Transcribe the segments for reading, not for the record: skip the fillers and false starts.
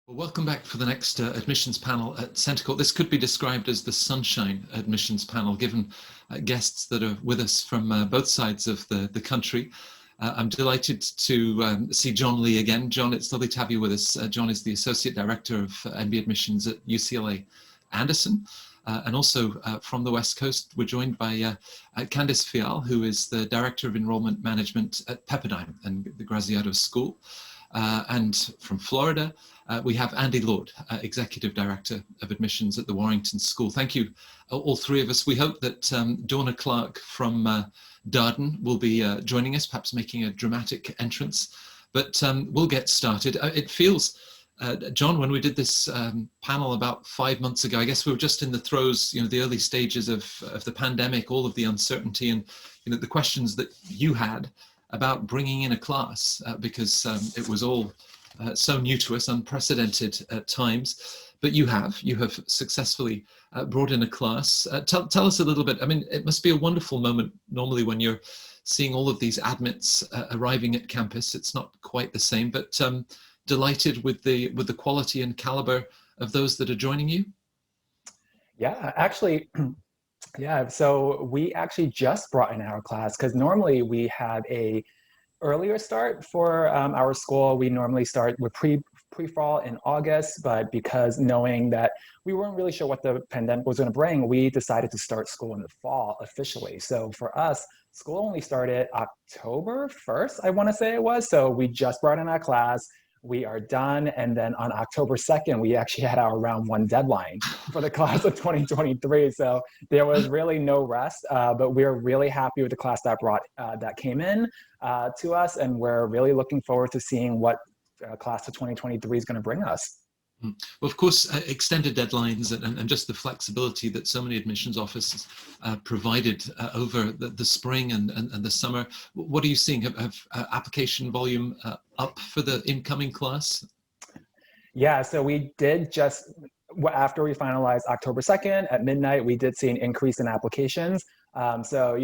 Well, welcome back for the next admissions panel at Centercourt. This could be described as the sunshine admissions panel, given guests that are with us from both sides of the country. I'm delighted to see John Lee again. John, it's lovely to have you with us. John is the Associate Director of MBA Admissions at UCLA Anderson. And also from the West Coast, we're joined by Candice Fial, who is the Director of Enrollment Management at Pepperdine and the Graziado School. And from Florida, we have Andy Lord, Executive Director of Admissions at the Warrington School. Thank you, all three of us. We hope that Donna Clark from Darden will be joining us, perhaps making a dramatic entrance. But we'll get started. It feels, John, when we did this panel about 5 months ago, I guess we were just in the throes, the early stages of the pandemic, all of the uncertainty and, the questions that you had about bringing in a class because it was all so new to us, unprecedented at times, but you have successfully brought in a class. Tell us a little bit. I mean, it must be a wonderful moment normally when you're seeing all of these admits arriving at campus. It's not quite the same, but delighted with the quality and caliber of those that are joining you. Yeah, actually, yeah. So we actually just brought in our class because normally we have a earlier start for our school. We normally start with pre-fall in August, but because knowing that we weren't really sure what the pandemic was going to bring, we decided to start school in the fall officially. So for us, school only started October 1st, I want to say it was. So we just brought in our class. We are done. And then on October 2nd, we actually had our round one deadline for the class of 2023. So there was really no rest, but we're really happy with the class that came in to us. And we're really looking forward to seeing what class of 2023 is going to bring us. Well, of course, extended deadlines and just the flexibility that so many admissions offices provided over the spring and the summer. What are you seeing? Have application volume up for the incoming class? Yeah, so we did just, after we finalized October 2nd at midnight, we did see an increase in applications. So,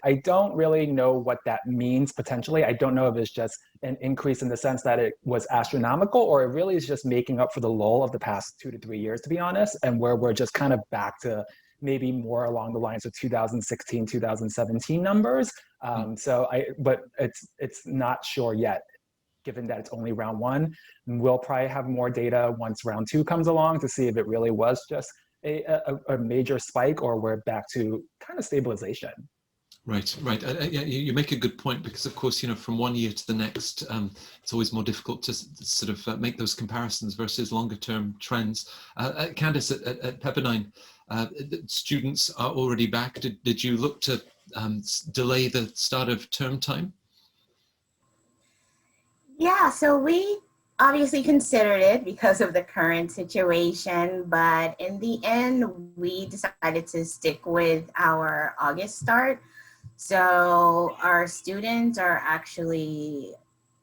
I don't really know what that means potentially. I don't know if it's just an increase in the sense that it was astronomical, or it really is just making up for the lull of the past 2 to 3 years, to be honest, and where we're just kind of back to maybe more along the lines of 2016, 2017 numbers. But it's not sure yet, given that it's only round one. We'll probably have more data once round two comes along to see if it really was just a major spike or we're back to kind of stabilization. Right. You make a good point because, of course, from one year to the next, it's always more difficult to sort of make those comparisons versus longer term trends. Candice, at Pepperdine, students are already back. Did you look to delay the start of term time? Yeah, so we obviously considered it because of the current situation, but in the end, we decided to stick with our August start. So our students are actually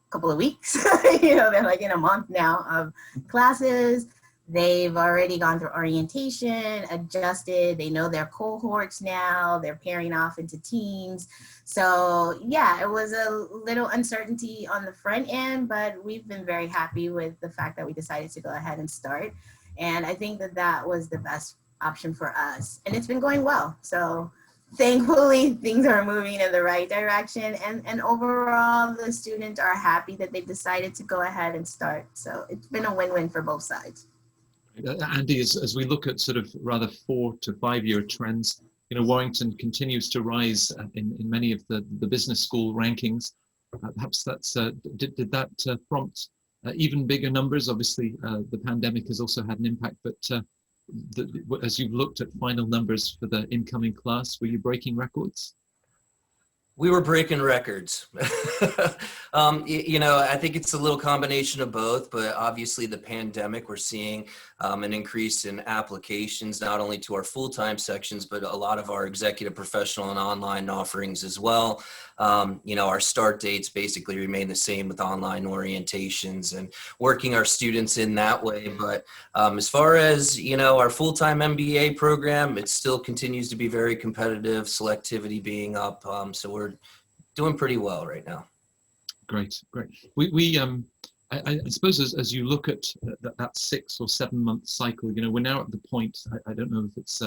a couple of weeks, they're like in a month now of classes. They've already gone through orientation, adjusted, they know their cohorts now, they're pairing off into teams. So yeah, it was a little uncertainty on the front end, but we've been very happy with the fact that we decided to go ahead and start. And I think that was the best option for us. And it's been going well. So thankfully, things are moving in the right direction. And overall, the students are happy that they decided to go ahead and start. So it's been a win-win for both sides. Andy, as we look at sort of rather 4 to 5 year trends, Warrington continues to rise in many of the business school rankings. Perhaps that's did that prompt even bigger numbers? Obviously, the pandemic has also had an impact, but as you've looked at final numbers for the incoming class, were you breaking records? We were breaking records. I think it's a little combination of both, but obviously the pandemic, we're seeing an increase in applications, not only to our full-time sections, but a lot of our executive professional and online offerings as well. Our start dates basically remain the same with online orientations and working our students in that way. But as far as, our full-time MBA program, it still continues to be very competitive, selectivity being up. So we're doing pretty well right now. Great. We I suppose as you look at that 6 or 7 month cycle, we're now at the point, I don't know if it's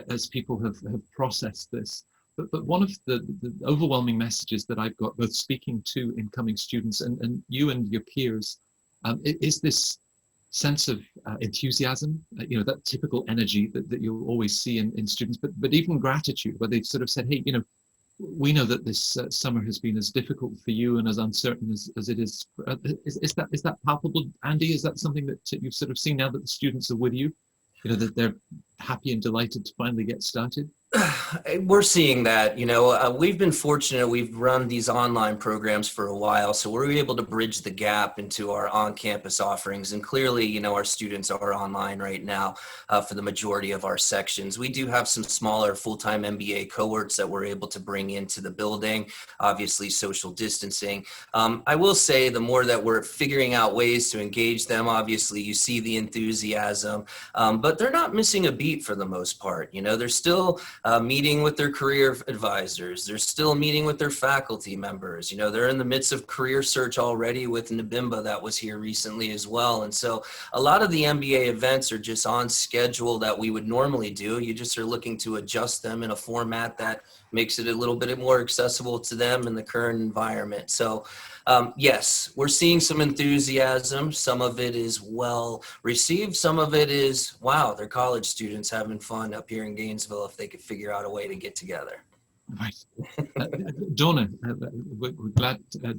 as people have processed this, but one of the overwhelming messages that I've got, both speaking to incoming students and you and your peers, is this sense of enthusiasm, that typical energy that you'll always see in students, but even gratitude, where they've sort of said, hey, we know that this summer has been as difficult for you and as uncertain as it is. Is that palpable, Andy? Is that something that you've sort of seen now that the students are with you? That they're happy and delighted to finally get started? We're seeing that, we've been fortunate. We've run these online programs for a while, so we're able to bridge the gap into our on-campus offerings. And clearly, our students are online right now for the majority of our sections. We do have some smaller full-time MBA cohorts that we're able to bring into the building, obviously social distancing. I will say the more that we're figuring out ways to engage them, obviously you see the enthusiasm, but they're not missing a beat for the most part. They're still meeting with their career advisors. They're still meeting with their faculty members. They're in the midst of career search already with NBIMBA that was here recently as well. And so a lot of the MBA events are just on schedule that we would normally do. You just are looking to adjust them in a format that makes it a little bit more accessible to them in the current environment. So yes, we're seeing some enthusiasm. Some of it is well received. Some of it is, wow, they're college students having fun up here in Gainesville if they could figure out a way to get together. Right. Donna, we're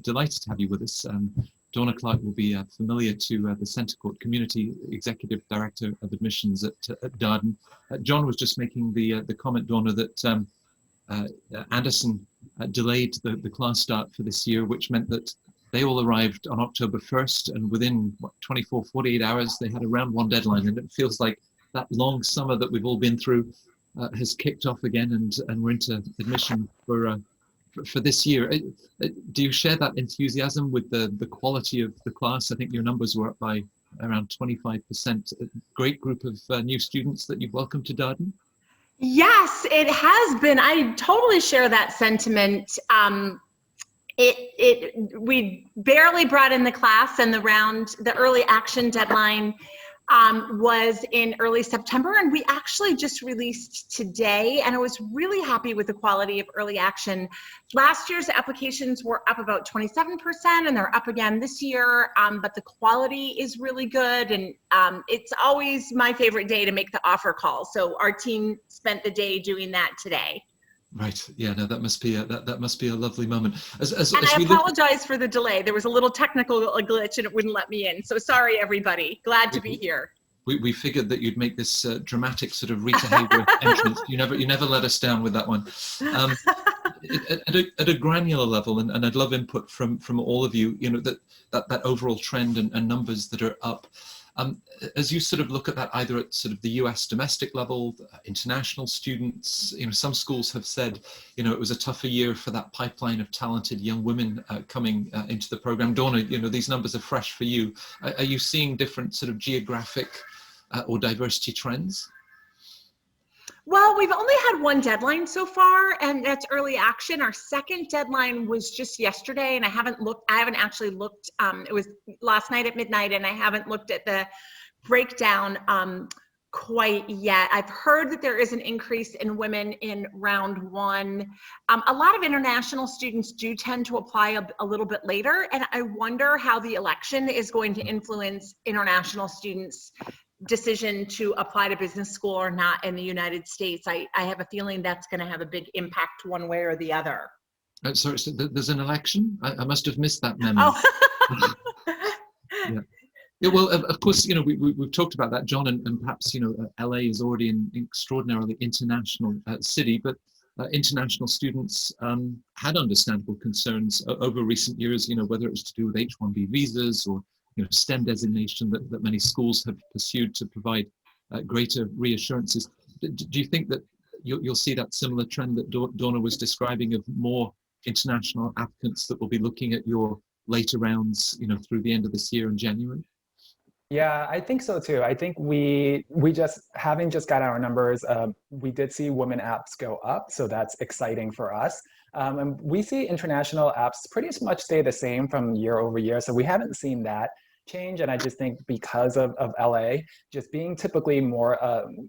delighted to have you with us. Donna Clark will be familiar to the Centre Court Community Executive Director of Admissions at Darden. John was just making the comment, Donna, that Anderson delayed the class start for this year, which meant that they all arrived on October 1st, and within 24, 48 hours, they had a round one deadline. And it feels like that long summer that we've all been through has kicked off again, and we're into admission for this year. Do you share that enthusiasm with the quality of the class? I think your numbers were up by around 25%. A great group of new students that you've welcomed to Darden. Yes, it has been. I totally share that sentiment. We barely brought in the class, and the early action deadline was in early September, and we actually just released today, and I was really happy with the quality of early action. Last year's applications were up about 27%, and they're up again this year, but the quality is really good, and it's always my favorite day to make the offer call. So our team spent the day doing that today. Right. Yeah. No, that must be a lovely moment. As I apologize for the delay. There was a little technical glitch and it wouldn't let me in. So sorry, everybody. Glad to be here. We figured that you'd make this dramatic sort of Rita Hayworth entrance. You never let us down with that one. At a granular level, and I'd love input from all of you. That overall trend and numbers that are up. As you sort of look at that, either at sort of the US domestic level, international students, some schools have said, it was a tougher year for that pipeline of talented young women coming into the program. Donna, these numbers are fresh for you. Are you seeing different sort of geographic or diversity trends? Well, we've only had one deadline so far, and that's early action. Our second deadline was just yesterday, and I haven't actually looked. It was last night at midnight, and I haven't looked at the breakdown quite yet. I've heard that there is an increase in women in round one. A lot of international students do tend to apply a little bit later, and I wonder how the election is going to influence international students' decision to apply to business school or not in the United States. I have a feeling that's going to have a big impact one way or the other. Sorry, so there's an election? I must have missed that memo. Oh. Yeah, well, of course, we've talked about that, John, and perhaps, LA is already an extraordinarily international city, but international students had understandable concerns over recent years, whether it was to do with H-1B visas or STEM designation that many schools have pursued to provide greater reassurances. Do you think that you'll see that similar trend that Donna was describing of more international applicants that will be looking at your later rounds, through the end of this year in January? Yeah, I think so too. I think we just, having just got our numbers, we did see women apps go up, so that's exciting for us. And we see international apps pretty much stay the same from year over year. So we haven't seen that change. And I just think because of LA just being typically more,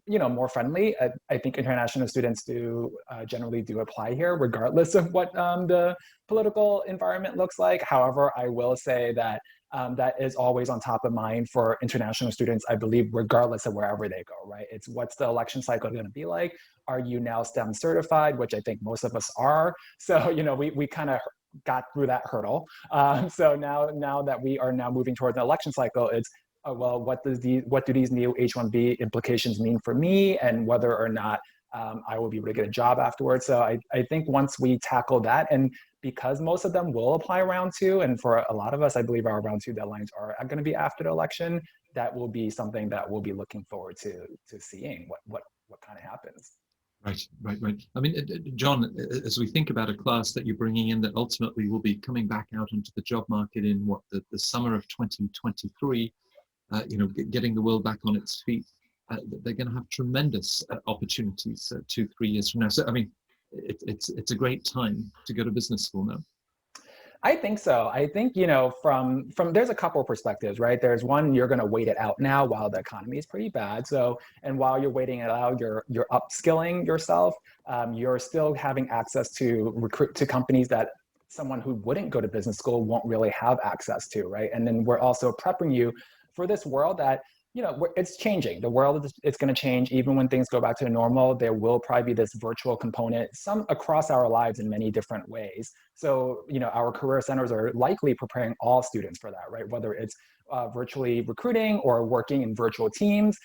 more friendly, I think international students do generally do apply here, regardless of what the political environment looks like. However, I will say that that is always on top of mind for international students, I believe, regardless of wherever they go, right? It's what's the election cycle going to be like? Are you now STEM certified, which I think most of us are. So, we kind of got through that hurdle. So now that we are now moving towards an election cycle, it's well, what do these new H-1B implications mean for me, and whether or not I will be able to get a job afterwards. So I think once we tackle that, and because most of them will apply round 2, and for a lot of us, I believe our round 2 deadlines are going to be after the election, that will be something that we'll be looking forward to seeing what kind of happens. Right. I mean, John, as we think about a class that you're bringing in that ultimately will be coming back out into the job market in the summer of 2023, getting the world back on its feet, they're going to have tremendous opportunities 2-3 years from now. So, I mean, it's a great time to go to business school now. I think so. I think, from there's a couple of perspectives, right? There's one, you're going to wait it out now while the economy is pretty bad. So, and while you're waiting it out, you're upskilling yourself. You're still having access to recruit to companies that someone who wouldn't go to business school won't really have access to, right? And then we're also prepping you for this world that, it's changing. The world it's going to change. Even when things go back to normal, there will probably be this virtual component, some across our lives in many different ways. So, our career centers are likely preparing all students for that, right? Whether it's virtually recruiting or working in virtual teams,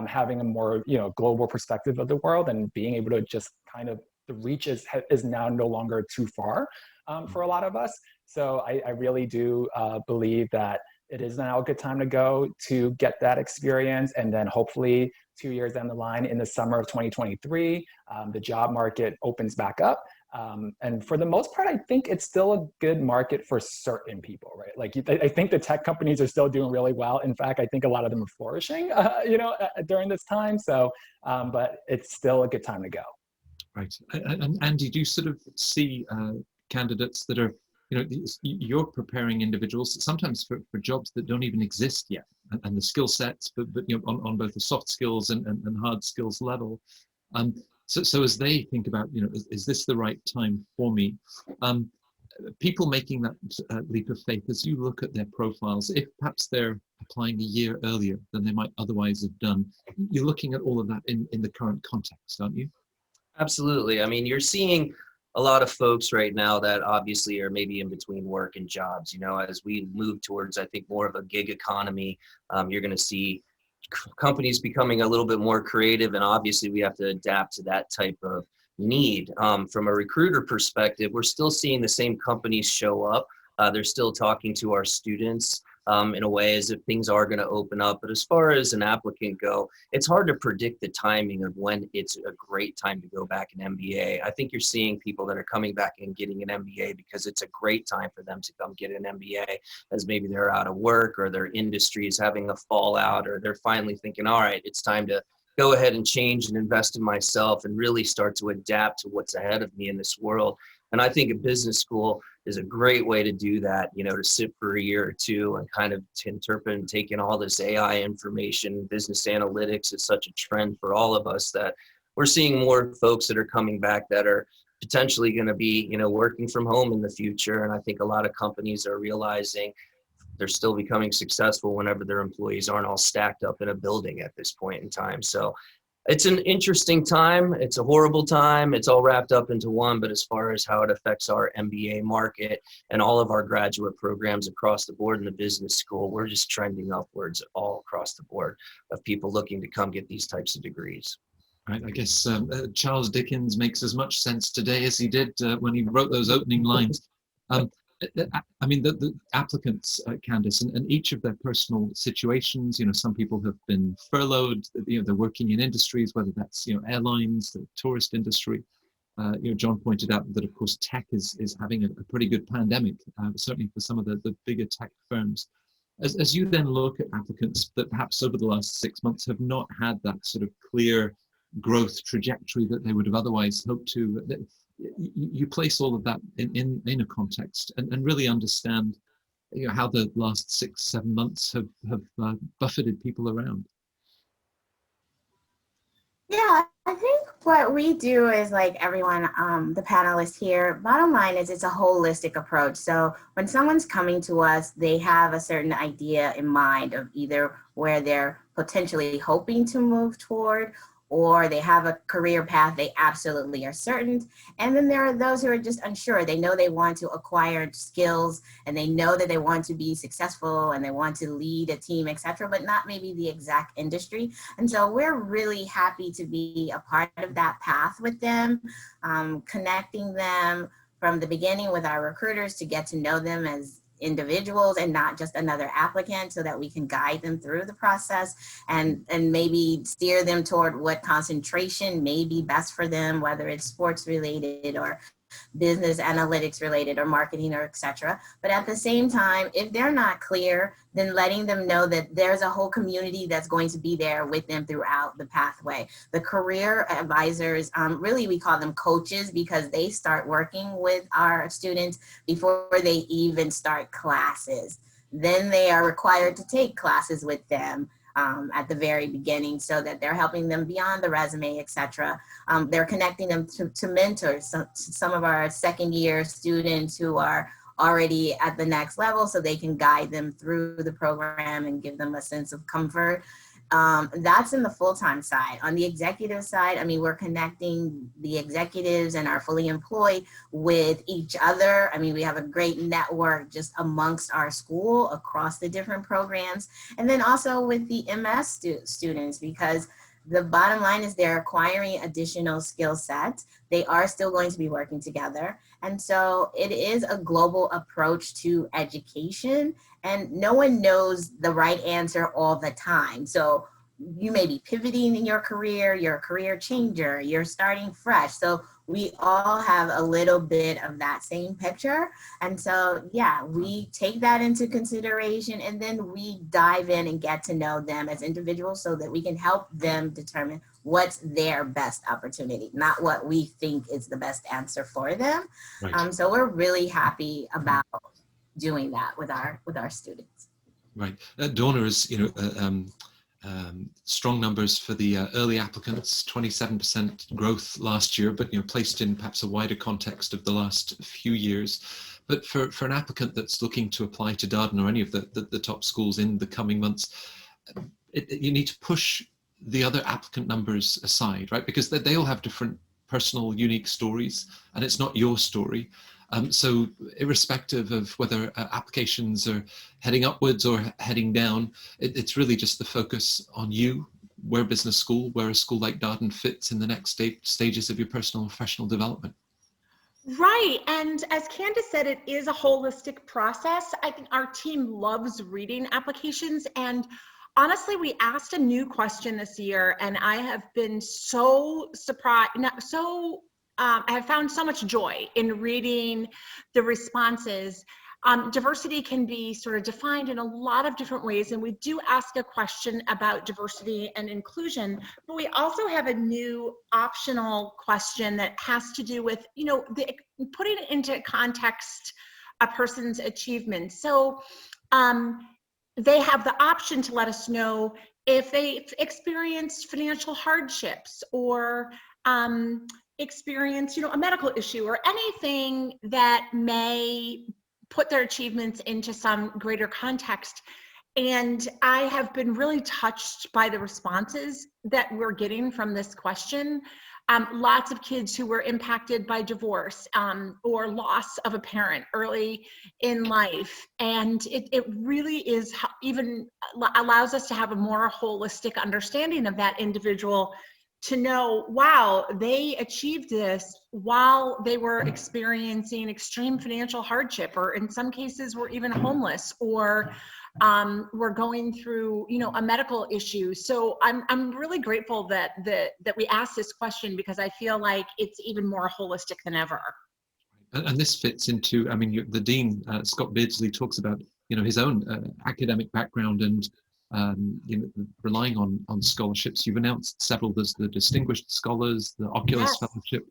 having a more, global perspective of the world, and being able to just kind of, the reach is now no longer too far for a lot of us. So I really do believe that it is now a good time to go to get that experience. And then hopefully 2 years down the line, in the summer of 2023, the job market opens back up. And for the most part, I think it's still a good market for certain people, right? Like, I think the tech companies are still doing really well. In fact, I think a lot of them are flourishing, during this time. So, but it's still a good time to go. Right. And Andy, do you sort of see candidates that are, you're preparing individuals sometimes for jobs that don't even exist yet, and the skill sets, but on both the soft skills and hard skills level. So as they think about, is this the right time for me? People making that leap of faith, as you look at their profiles, if perhaps they're applying a year earlier than they might otherwise have done, you're looking at all of that in the current context, aren't you? Absolutely. I mean, you're seeing a lot of folks right now that obviously are maybe in between work and jobs. As we move towards, I think, more of a gig economy, you're going to see companies becoming a little bit more creative, and obviously we have to adapt to that type of need. From a recruiter perspective, we're still seeing the same companies show up. They're still talking to our students in a way as if things are going to open up. But as far as an applicant go, it's hard to predict the timing of when it's a great time to go back an MBA. I think you're seeing people that are coming back and getting an MBA because it's a great time for them to come get an MBA, as maybe they're out of work or their industry is having a fallout, or they're finally thinking, all right, it's time to go ahead and change and invest in myself and really start to adapt to what's ahead of me in this world. And I think a business school is a great way to do that, to sit for a year or two and kind of to interpret and take in all this AI information. Business analytics is such a trend for all of us that we're seeing more folks that are coming back that are potentially going to be, working from home in the future. And I think a lot of companies are realizing they're still becoming successful whenever their employees aren't all stacked up in a building at this point in time. So it's an interesting time. It's a horrible time. It's all wrapped up into one. But as far as how it affects our MBA market and all of our graduate programs across the board in the business school, we're just trending upwards all across the board of people looking to come get these types of degrees. Right. I guess Charles Dickens makes as much sense today as he did when he wrote those opening lines. I mean, the applicants, Candice, and each of their personal situations, some people have been furloughed, they're working in industries, whether that's, airlines, the tourist industry. John pointed out that, of course, tech is having a pretty good pandemic, certainly for some of the bigger tech firms. As you then look at applicants that perhaps over the last 6 months have not had that sort of clear growth trajectory that they would have otherwise hoped to, you place all of that in a context and really understand, how the last 6-7 months have buffeted people around. Yeah, I think what we do is like everyone, the panelists here, bottom line is it's a holistic approach. So when someone's coming to us, they have a certain idea in mind of either where they're potentially hoping to move toward, or they have a career path they absolutely are certain. And then there are those who are just unsure. They know they want to acquire skills and they know that they want to be successful and they want to lead a team, etc., but not maybe the exact industry. And so we're really happy to be a part of that path with them, connecting them from the beginning with our recruiters to get to know them as individuals and not just another applicant, so that we can guide them through the process and maybe steer them toward what concentration may be best for them, whether it's sports related or business analytics related or marketing or etc. But at the same time, if they're not clear, then letting them know that there's a whole community that's going to be there with them throughout the pathway. The career advisors, really we call them coaches, because they start working with our students before they even start classes. Then they are required to take classes with them at the very beginning, so that they're helping them beyond the resume, etc. They're connecting them to mentors, some of our second year students who are already at the next level, so they can guide them through the program and give them a sense of comfort. That's in the full-time side. On the executive side, I mean, we're connecting the executives and our fully employed with each other. I mean, we have a great network just amongst our school across the different programs. And then also with the MS students, because the bottom line is they're acquiring additional skill sets. They are still going to be working together. And so it is a global approach to education, and no one knows the right answer all the time. So you may be pivoting in your career, you're a career changer, you're starting fresh. So we all have a little bit of that same picture. And so, yeah, we take that into consideration, and then we dive in and get to know them as individuals so that we can help them determine what's their best opportunity, not what we think is the best answer for them. Right. So we're really happy about doing that with our students. Right. Donna is, strong numbers for the early applicants, 27% growth last year, but placed in perhaps a wider context of the last few years. But for an applicant that's looking to apply to Darden or any of the top schools in the coming months, you need to push the other applicant numbers aside, right? Because they all have different personal, unique stories, and it's not your story. So irrespective of whether applications are heading upwards or heading down, it's really just the focus on you, where business school, where a school like Darden fits in the next stages of your personal and professional development. Right. And as Candace said, it is a holistic process. I think our team loves reading applications. And honestly, we asked a new question this year, and I have been so surprised, I have found so much joy in reading the responses. Diversity can be sort of defined in a lot of different ways, and we do ask a question about diversity and inclusion, but we also have a new optional question that has to do with, putting it into context a person's achievements. So they have the option to let us know if they experienced financial hardships or experience, a medical issue or anything that may put their achievements into some greater context. And I have been really touched by the responses that we're getting from this question. Lots of kids who were impacted by divorce or loss of a parent early in life. And it really is even allows us to have a more holistic understanding of that individual, to know, wow, they achieved this while they were experiencing extreme financial hardship, or in some cases were even homeless, or were going through, a medical issue. So I'm really grateful that we asked this question, because I feel like it's even more holistic than ever. And this fits into, the Dean, Scott Beardsley, talks about, his own academic background and relying on scholarships. You've announced several. There's the Distinguished Scholars, the Oculus Yes. Fellowship,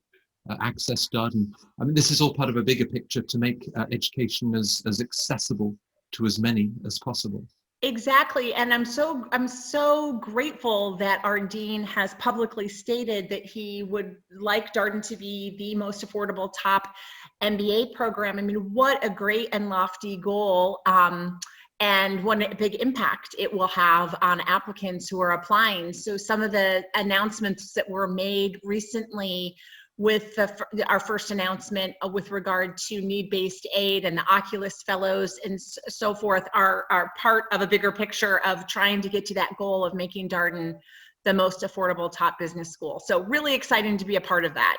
access Darden. I mean, this is all part of a bigger picture to make education as accessible to as many as possible. Exactly, and I'm so grateful that our dean has publicly stated that he would like Darden to be the most affordable top MBA program. I mean, what a great and lofty goal, and what a big impact it will have on applicants who are applying. So some of the announcements that were made recently with our first announcement with regard to need-based aid and the Oculus Fellows and so forth are part of a bigger picture of trying to get to that goal of making Darden the most affordable top business school. So really exciting to be a part of that.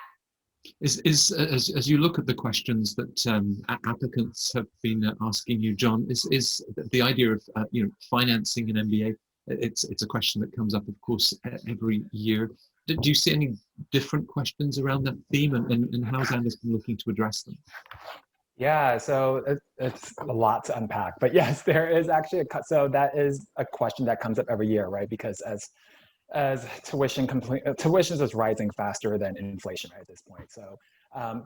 As you look at the questions that applicants have been asking you, John, is the idea of financing an MBA? It's a question that comes up, of course, every year. Do you see any different questions around that theme, and how's Anderson looking to address them? Yeah, so it's a lot to unpack, but yes, there is actually so that is a question that comes up every year, right? Because as tuition is rising faster than inflation at this point. So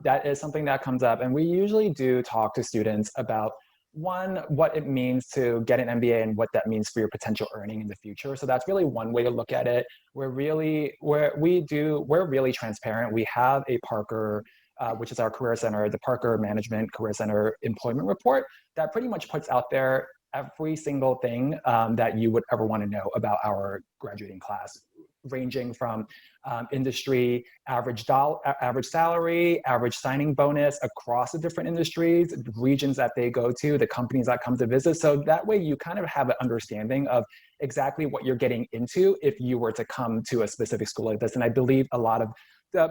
that is something that comes up, and we usually do talk to students about one, what it means to get an MBA and what that means for your potential earning in the future. So that's really one way to look at it. We're really transparent. We have a Parker, which is our career center, the Parker Management Career Center Employment Report that pretty much puts out there every single thing that you would ever want to know about our graduating class, ranging from industry, average salary, average signing bonus across the different industries, regions that they go to, the companies that come to visit. So that way you kind of have an understanding of exactly what you're getting into if you were to come to a specific school like this. And I believe a lot of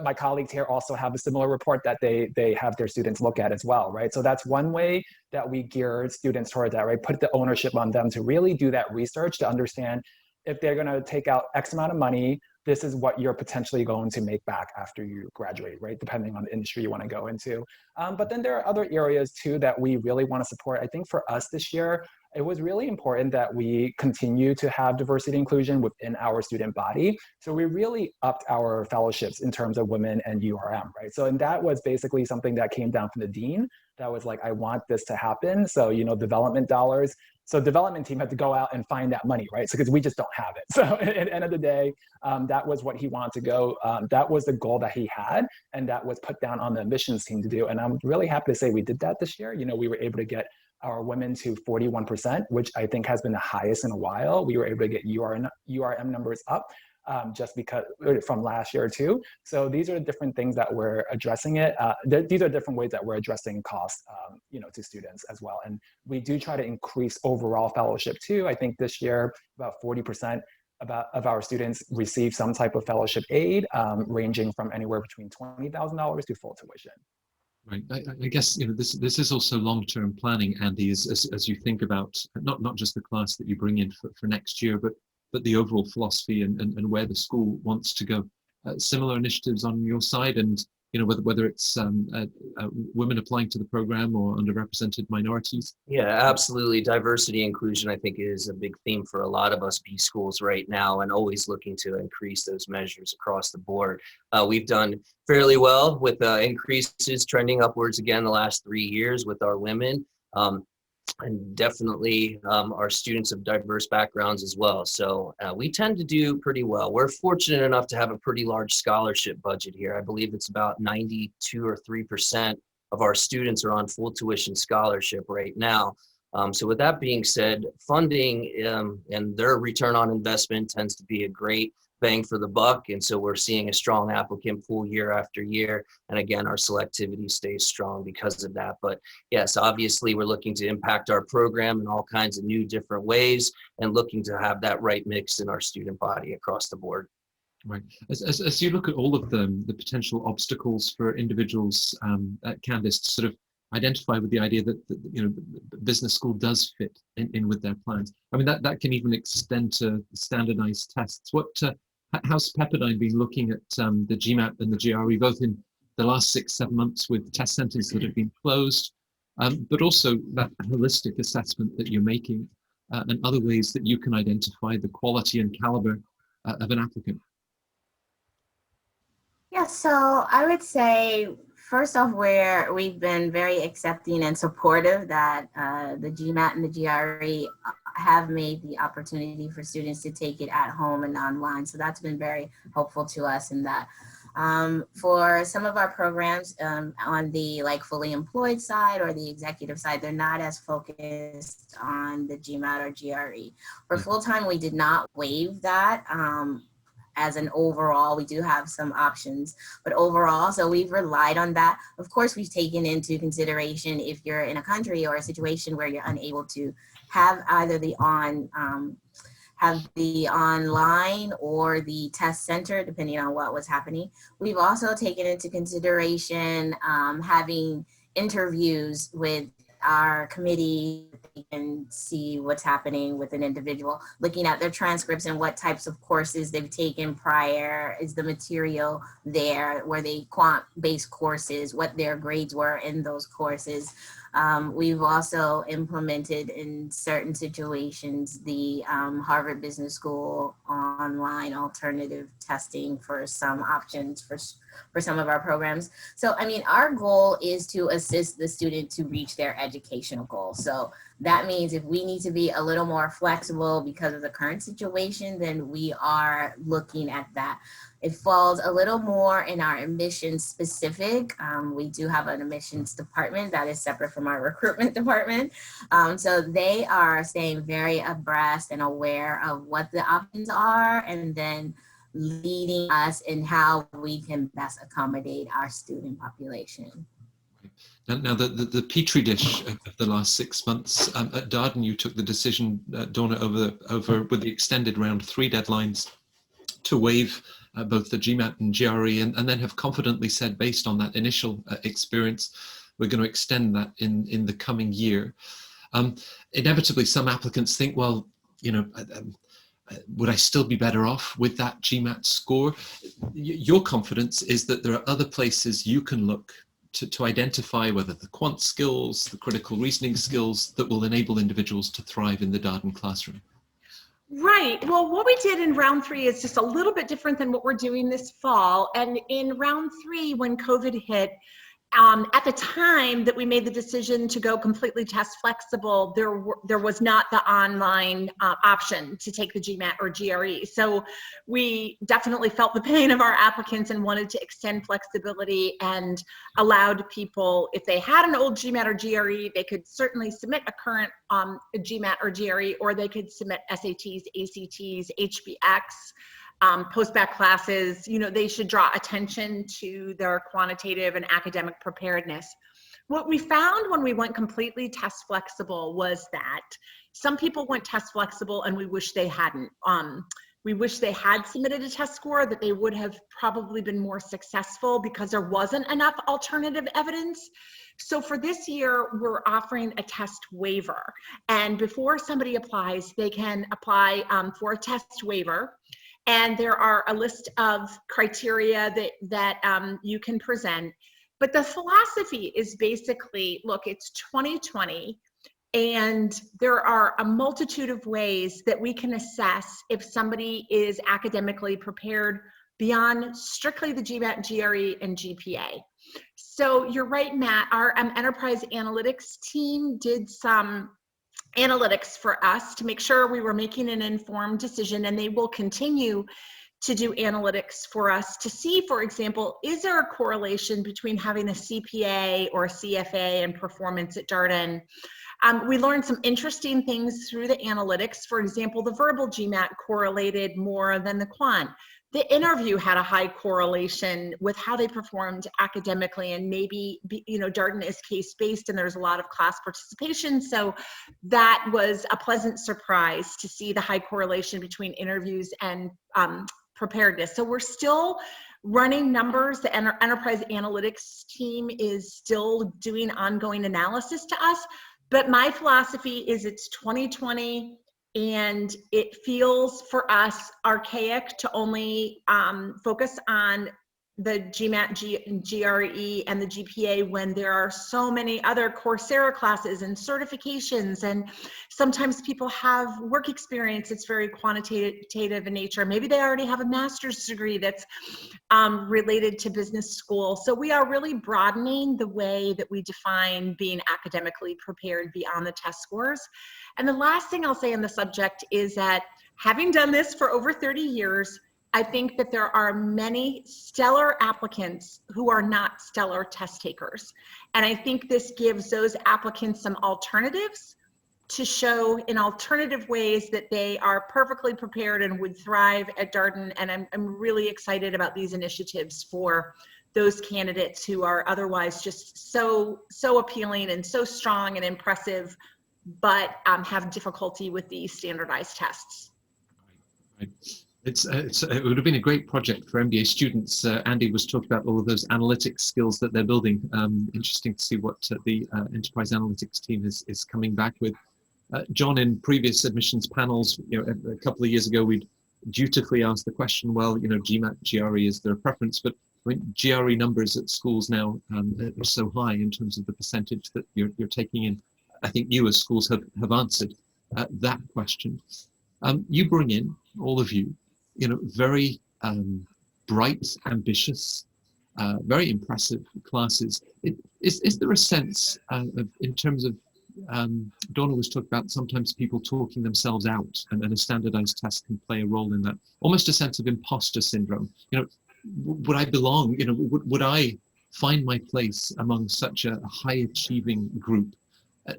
my colleagues here also have a similar report that they have their students look at as well, right? So that's one way that we gear students toward that, right? Put the ownership on them to really do that research to understand if they're going to take out X amount of money, this is what you're potentially going to make back after you graduate, right? Depending on the industry you want to go into. But then there are other areas too that we really want to support. I think for us this year, it was really important that we continue to have diversity inclusion within our student body. So we really upped our fellowships in terms of women and URM, right? So, and that was basically something that came down from the dean that was like, I want this to happen. So, development dollars. So development team had to go out and find that money, right? So because we just don't have it. So at the end of the day, that was what he wanted to go. That was the goal that he had, and that was put down on the admissions team to do. And I'm really happy to say we did that this year. We were able to get our women to 41%, which I think has been the highest in a while. We were able to get URM numbers up just because from last year too. So these are the different things that we're addressing it. These are different ways that we're addressing costs, to students as well. And we do try to increase overall fellowship too. I think this year about 40% of our students receive some type of fellowship aid, ranging from anywhere between $20,000 to full tuition. Right. I guess this is also long-term planning, Andy, as you think about not just the class that you bring in for next year, but the overall philosophy and where the school wants to go. Similar initiatives on your side, and whether it's women applying to the program or underrepresented minorities. Yeah, absolutely. Diversity inclusion, I think, is a big theme for a lot of us B schools right now, and always looking to increase those measures across the board. We've done fairly well with increases trending upwards again the last 3 years with our women. And definitely our students of diverse backgrounds as well. So we tend to do pretty well. We're fortunate enough to have a pretty large scholarship budget here. I believe it's about 92 or 3% of our students are on full tuition scholarship right now. So with that being said, funding and their return on investment tends to be a great bang for the buck. And so we're seeing a strong applicant pool year after year. And again, our selectivity stays strong because of that. But yes, obviously we're looking to impact our program in all kinds of new different ways and looking to have that right mix in our student body across the board. Right. As you look at all of the potential obstacles for individuals, Candice, to sort of identify with the idea that the business school does fit in with their plans. I mean, that can even extend to standardized tests. How's Pepperdine been looking at the GMAT and the GRE, both in the last 6-7 months with test centers that have been closed, but also that holistic assessment that you're making and other ways that you can identify the quality and caliber of an applicant? Yeah, so I would say, first off, we've been very accepting and supportive that the GMAT and the GRE have made the opportunity for students to take it at home and online. So that's been very helpful to us in that. For some of our programs on the fully employed side or the executive side, they're not as focused on the GMAT or GRE. For full-time, we did not waive that. As an overall, we do have some options, but overall, so we've relied on that. Of course, we've taken into consideration if you're in a country or a situation where you're unable to have either the online or the test center, depending on what was happening. We've also taken into consideration having interviews with our committee. You can see what's happening with an individual, looking at their transcripts and what types of courses they've taken prior. Is the material there? Were they quant-based courses? What their grades were in those courses? We've also implemented in certain situations the Harvard Business School online alternative testing for some options for some of our programs. So, I mean, our goal is to assist the student to reach their educational goal. So that means if we need to be a little more flexible because of the current situation, then we are looking at that. It falls a little more in our admissions specific. We do have an admissions department that is separate from our recruitment department. So they are staying very abreast and aware of what the options are, and then leading us in how we can best accommodate our student population. Now the petri dish of the last 6 months, at Darden, you took the decision, Donna, over with the extended round 3 deadlines to waive both the GMAT and GRE, and then have confidently said, based on that initial experience, we're going to extend that in the coming year. Inevitably, some applicants think, well, you know, would I still be better off with that GMAT score? Your confidence is that there are other places you can look to identify whether the quant skills, the critical reasoning skills that will enable individuals to thrive in the Darden classroom. Right. Well, what we did in round 3 is just a little bit different than what we're doing this fall. And in round 3, when COVID hit, at the time that we made the decision to go completely test flexible, there was not the online option to take the GMAT or GRE. So we definitely felt the pain of our applicants and wanted to extend flexibility and allowed people, if they had an old GMAT or GRE, they could certainly submit a current GMAT or GRE, or they could submit SATs, ACTs, HBX. Post-bac classes, you know, they should draw attention to their quantitative and academic preparedness. What we found when we went completely test flexible was that some people went test flexible and we wish they hadn't. We wish they had submitted a test score, that they would have probably been more successful because there wasn't enough alternative evidence. So for this year, we're offering a test waiver. And before somebody applies, they can apply for a test waiver. And there are a list of criteria that you can present. But the philosophy is basically, look, it's 2020, and there are a multitude of ways that we can assess if somebody is academically prepared beyond strictly the GMAT, GRE, and GPA. So you're right, Matt, our enterprise analytics team did some analytics for us to make sure we were making an informed decision, and they will continue to do analytics for us to see, for example, is there a correlation between having a CPA or a CFA and performance at Darden? We learned some interesting things through the analytics. For example, the verbal GMAT correlated more than the quant. The interview had a high correlation with how they performed academically, and maybe, you know, Darden is case-based and there's a lot of class participation. So that was a pleasant surprise to see the high correlation between interviews and preparedness. So we're still running numbers. The enterprise analytics team is still doing ongoing analysis to us, but my philosophy is it's 2020. And it feels for us archaic to only focus on the GMAT, GRE, and the GPA when there are so many other Coursera classes and certifications, and sometimes people have work experience that's very quantitative in nature. Maybe they already have a master's degree that's related to business school. So we are really broadening the way that we define being academically prepared beyond the test scores. And the last thing I'll say on the subject is that having done this for over 30 years, I think that there are many stellar applicants who are not stellar test takers. And I think this gives those applicants some alternatives to show in alternative ways that they are perfectly prepared and would thrive at Darden. And I'm really excited about these initiatives for those candidates who are otherwise just so appealing and so strong and impressive, but have difficulty with these standardized tests. Right. It would have been a great project for MBA students. Andy was talking about all of those analytics skills that they're building. Interesting to see what the enterprise analytics team is coming back with. John, in previous admissions panels, a couple of years ago, we'd dutifully asked the question, well, GMAT, GRE, is there a preference? But I mean, GRE numbers at schools now are so high in terms of the percentage that you're taking in. I think you as schools have answered that question. You bring in, all of you, very bright, ambitious, very impressive classes. Is there a sense in terms of, Donna was talking about sometimes people talking themselves out, and a standardized test can play a role in that, almost a sense of imposter syndrome. Would I belong? Would I find my place among such a high achieving group?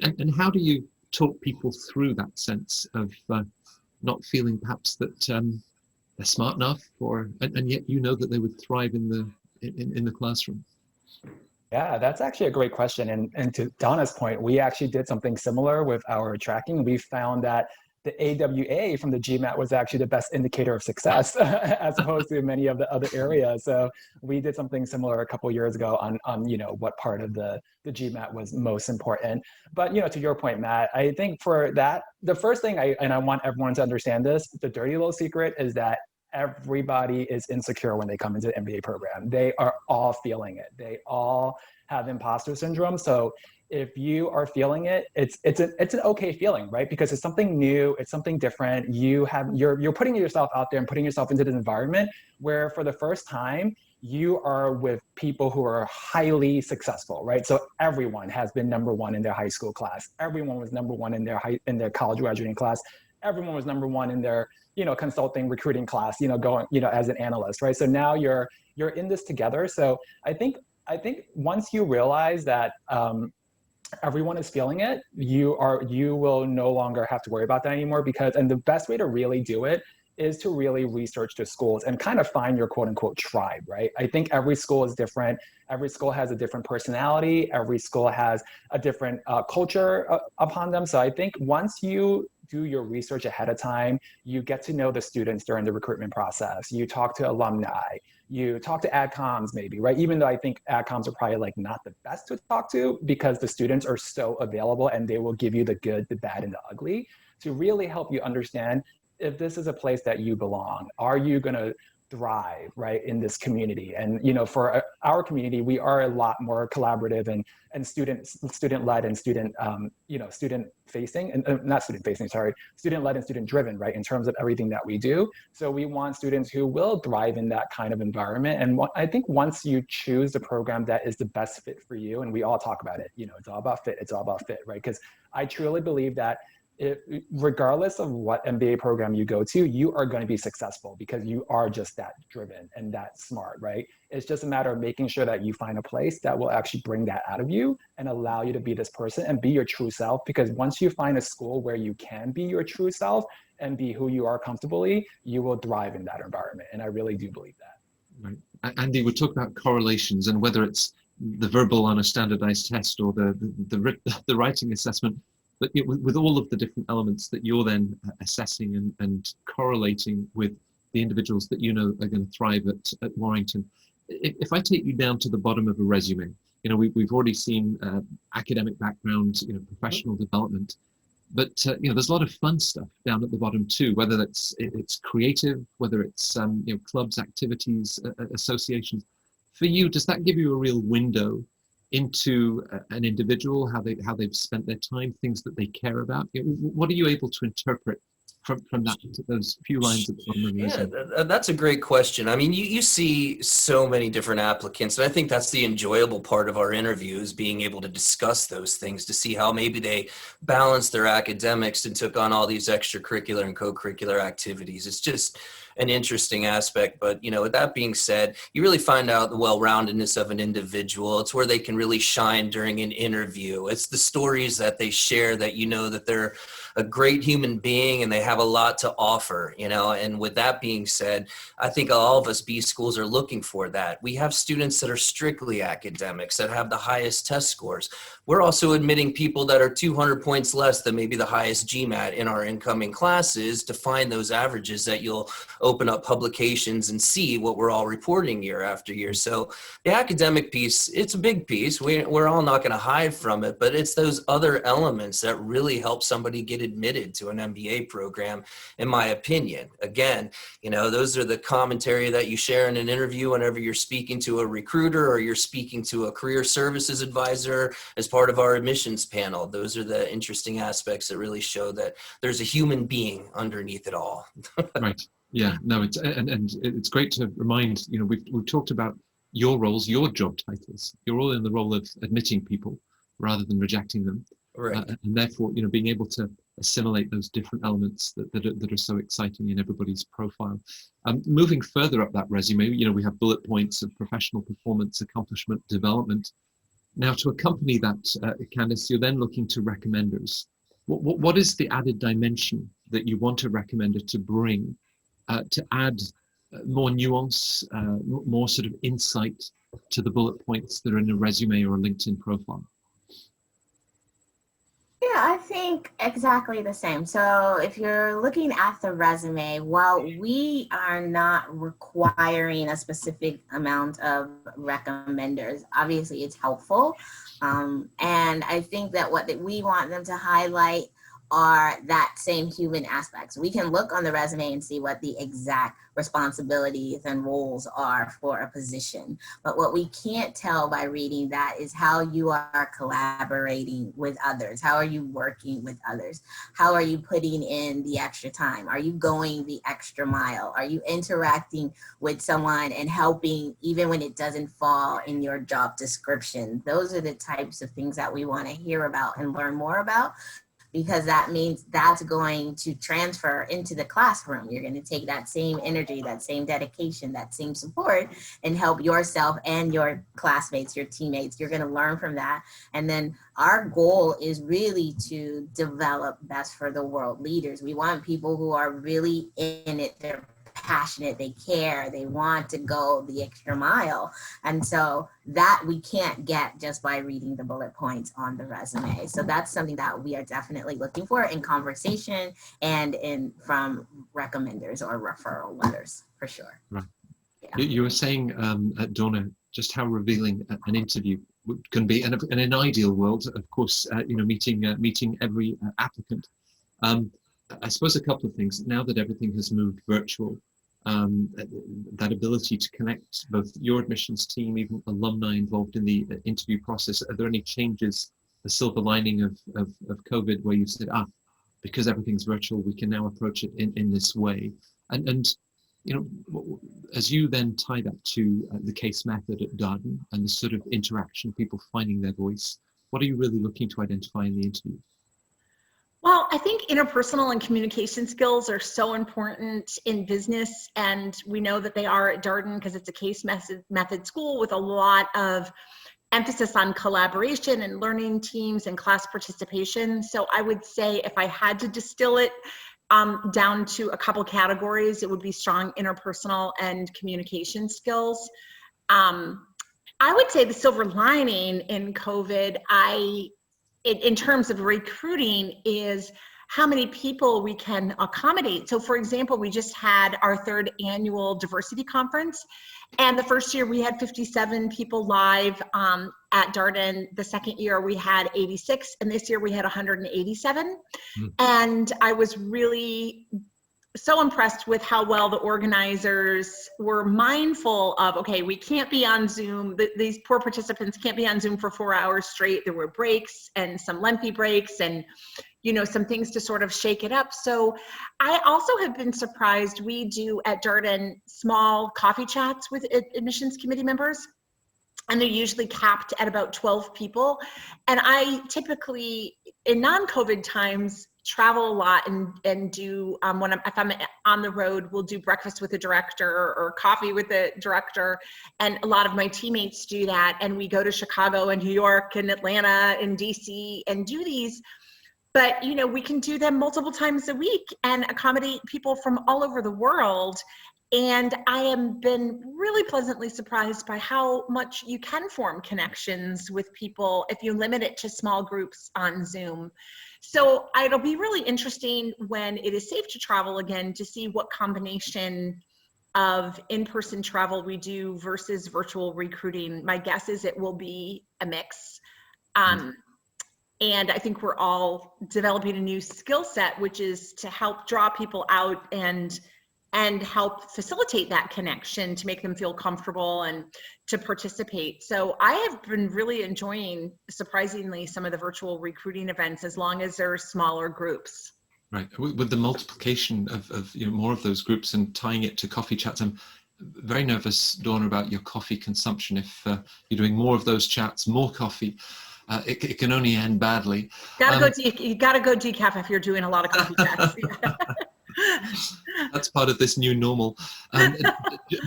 And how do you talk people through that sense of not feeling perhaps that they're smart enough, and yet that they would thrive in the classroom? Yeah, that's actually a great question. And to Donna's point, we actually did something similar with our tracking. We found that the AWA from the GMAT was actually the best indicator of success as opposed to many of the other areas. So we did something similar a couple of years ago on what part of the GMAT was most important. But to your point, Matt, I think for that, the first thing I want everyone to understand this, the dirty little secret is that everybody is insecure when they come into the MBA program. They are all feeling it. They all have imposter syndrome. So if you are feeling it, it's an okay feeling, right? Because it's something new, it's something different. You're putting yourself out there and putting yourself into this environment where for the first time you are with people who are highly successful, right? So everyone has been number one in their high school class. Everyone was number one in their college graduating class. Everyone was number one in their consulting recruiting class, going as an analyst, right? So now you're in this together. So I think once you realize that everyone is feeling it, you will no longer have to worry about that anymore, and the best way to really do it is to really research the schools and kind of find your quote unquote tribe, right? I think every school is different. Every school has a different personality. Every school has a different culture upon them. So I think once you do your research ahead of time, you get to know the students during the recruitment process. You talk to alumni, you talk to adcoms maybe, right? Even though I think adcoms are probably not the best to talk to because the students are so available and they will give you the good, the bad, and the ugly to really help you understand if this is a place that you belong. Are you gonna thrive, right, in this community? And for our community, we are a lot more collaborative and student-led and student-facing, and not student-facing, sorry, student-led and student-driven, right, in terms of everything that we do. So we want students who will thrive in that kind of environment. And I think once you choose the program that is the best fit for you, and we all talk about it, it's all about fit, right? Because I truly believe that regardless of what MBA program you go to, you are going to be successful because you are just that driven and that smart, right? It's just a matter of making sure that you find a place that will actually bring that out of you and allow you to be this person and be your true self. Because once you find a school where you can be your true self and be who you are comfortably, you will thrive in that environment. And I really do believe that. Right. Andy, we talk about correlations and whether it's the verbal on a standardized test or the writing assessment. But with all of the different elements that you're then assessing and correlating with the individuals that are going to thrive at Warrington, if I take you down to the bottom of a resume, we've already seen academic background, professional development, but there's a lot of fun stuff down at the bottom too, whether it's creative, whether it's clubs, activities, associations. For you, does that give you a real window into an individual, how they've spent their time, things that they care about? What are you able to interpret from that, those few lines on the resume? Yeah, that's a great question. I mean, you see so many different applicants, and I think that's the enjoyable part of our interviews, being able to discuss those things, to see how maybe they balanced their academics and took on all these extracurricular and co-curricular activities. It's just an interesting aspect. But, you know, with that being said, you really find out the well-roundedness of an individual. It's where they can really shine during an interview. It's the stories that they share that you know that they're a great human being and they have a lot to offer, you know. And with that being said, I think all of us B schools are looking for that. We have students that are strictly academics that have the highest test scores. We're also admitting people that are 200 points less than maybe the highest GMAT in our incoming classes to find those averages that you'll open up publications and see what we're all reporting year after year. So the academic piece, it's a big piece. We're all not going to hide from it, but it's those other elements that really help somebody get admitted to an MBA program, in my opinion. Again, you know, those are the commentary that you share in an interview whenever you're speaking to a recruiter or you're speaking to a career services advisor as part of our admissions panel. Those are the interesting aspects that really show that there's a human being underneath it all. Right. Yeah. No. It's and it's great to remind. You know, we've talked about your roles, your job titles. You're all in the role of admitting people rather than rejecting them. Right. And therefore, you know, being able to assimilate those different elements that are so exciting in everybody's profile. Moving further up that resume, you know, we have bullet points of professional performance, accomplishment, development. Now, to accompany that, Candice, you're then looking to recommenders. What is the added dimension that you want a recommender to bring to add more nuance, more sort of insight to the bullet points that are in a resume or a LinkedIn profile? Yeah, I think exactly the same. So if you're looking at the resume, while we are not requiring a specific amount of recommenders, obviously it's helpful. And I think that what we want them to highlight are that same human aspects. We can look on the resume and see what the exact responsibilities and roles are for a position. But what we can't tell by reading that is how you are collaborating with others. How are you working with others? How are you putting in the extra time? Are you going the extra mile? Are you interacting with someone and helping even when it doesn't fall in your job description? Those are the types of things that we want to hear about and learn more about, because that means that's going to transfer into the classroom. You're going to take that same energy, that same dedication, that same support, and help yourself and your classmates, your teammates. You're going to learn from that. And then our goal is really to develop best for the world leaders. We want people who are really in it. They're passionate, they care, they want to go the extra mile. And so that we can't get just by reading the bullet points on the resume. So that's something that we are definitely looking for in conversation and from recommenders or referral letters, for sure. Right. Yeah. You were saying, Donna, just how revealing an interview can be, and in an ideal world, of course, you know, meeting every applicant. I suppose a couple of things. Now that everything has moved virtual, that ability to connect both your admissions team, even alumni involved in the interview process. Are there any changes, the silver lining of COVID, where you said, because everything's virtual, we can now approach it in this way? And you know, as you then tie that to the case method at Darden and the sort of interaction, people finding their voice, what are you really looking to identify in the interview? Well, I think interpersonal and communication skills are so important in business, and we know that they are at Darden because it's a case method school with a lot of emphasis on collaboration and learning teams and class participation. So I would say if I had to distill it down to a couple categories, it would be strong interpersonal and communication skills. I would say the silver lining in COVID, in terms of recruiting, is how many people we can accommodate. So for example, we just had our 3rd annual diversity conference, and the first year we had 57 people live at Darden. The second year we had 86, and this year we had 187. And I was really so impressed with how well the organizers were mindful of, okay, we can't be on Zoom. These poor participants can't be on Zoom for 4 hours straight. There were breaks and some lengthy breaks and, you know, some things to sort of shake it up. So I also have been surprised. We do at Darden small coffee chats with admissions committee members, and they're usually capped at about 12 people. And I typically, in non-COVID times, travel a lot and do, if I'm on the road, we'll do breakfast with the director or coffee with the director. And a lot of my teammates do that. And we go to Chicago and New York and Atlanta and DC and do these. But, you know, we can do them multiple times a week and accommodate people from all over the world. And I have been really pleasantly surprised by how much you can form connections with people if you limit it to small groups on Zoom. So it'll be really interesting when it is safe to travel again to see what combination of in-person travel we do versus virtual recruiting. My guess is it will be a mix. And I think we're all developing a new skill set, which is to help draw people out and help facilitate that connection to make them feel comfortable and to participate. So I have been really enjoying, surprisingly, some of the virtual recruiting events as long as they're smaller groups. Right. With the multiplication of you know, more of those groups and tying it to coffee chats, I'm very nervous, Dawn, about your coffee consumption. If you're doing more of those chats, more coffee, it can only end badly. You gotta go decaf if you're doing a lot of coffee chats. That's part of this new normal.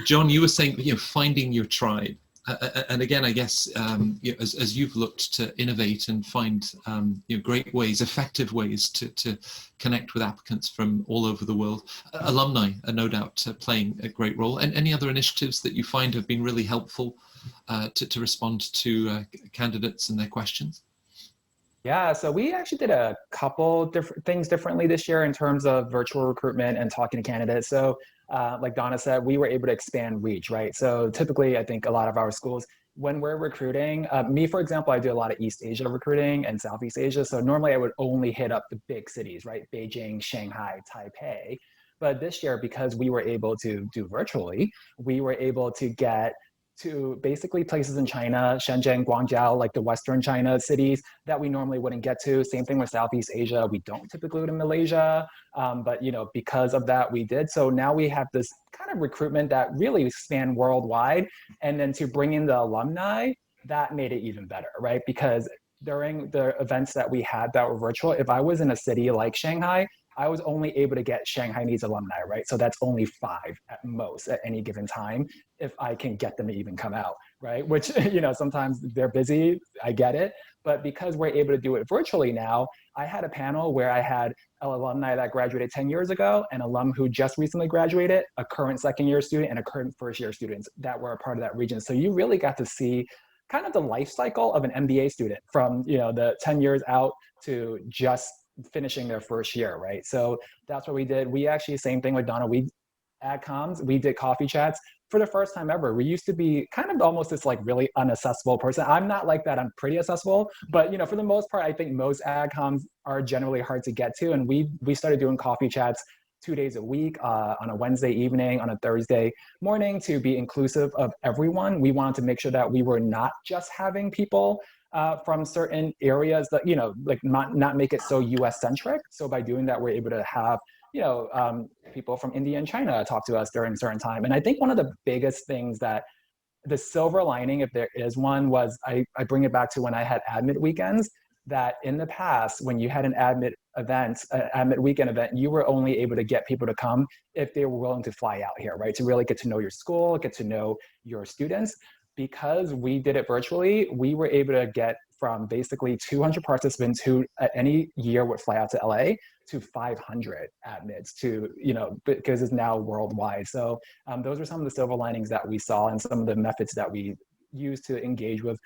John, you were saying, you know, finding your tribe. And again, I guess, you know, as you've looked to innovate and find you know, great ways, effective ways to connect with applicants from all over the world, alumni are no doubt playing a great role. And any other initiatives that you find have been really helpful to respond to candidates and their questions? Yeah, so we actually did a couple different things differently this year in terms of virtual recruitment and talking to candidates. So like Donna said, we were able to expand reach, right? So typically, I think a lot of our schools, when we're recruiting, me, for example, I do a lot of East Asia recruiting and Southeast Asia. So normally I would only hit up the big cities, right? Beijing, Shanghai, Taipei. But this year, because we were able to do virtually, we were able to get to basically places in China, Shenzhen, Guangzhou, like the Western China cities that we normally wouldn't get to. Same thing with Southeast Asia. We don't typically go to Malaysia, but you know, because of that, we did. So now we have this kind of recruitment that really span worldwide. And then to bring in the alumni, that made it even better, right? Because during the events that we had that were virtual, if I was in a city like Shanghai, I was only able to get Shanghainese alumni, right? So that's only 5 at most at any given time if I can get them to even come out, right? Which, you know, sometimes they're busy, I get it. But because we're able to do it virtually now, I had a panel where I had an alumni that graduated 10 years ago, an alum who just recently graduated, a current second-year student, and a current first-year student that were a part of that region. So you really got to see kind of the life cycle of an MBA student from, you know, the 10 years out to just finishing their first year, right? So that's what we did. We actually, same thing with Donna, we ad comms, we did coffee chats for the first time ever. We used to be kind of almost this like really unaccessible person. I'm not like that, I'm pretty accessible, but you know, for the most part, I think most ad comms are generally hard to get to. And we started doing coffee chats 2 days a week, on a Wednesday evening, on a Thursday morning, to be inclusive of everyone. We wanted to make sure that we were not just having people from certain areas that, you know, like not make it so US centric. So by doing that, we're able to have, you know, people from India and China talk to us during a certain time. And I think one of the biggest things that the silver lining, if there is one, was I bring it back to when I had admit weekends, that in the past, when you had an admit weekend event, you were only able to get people to come if they were willing to fly out here, right? To really get to know your school, get to know your students. Because we did it virtually, we were able to get from basically 200 participants who at any year would fly out to LA to 500 admits to, you know, because it's now worldwide. So those are some of the silver linings that we saw and some of the methods that we used to engage with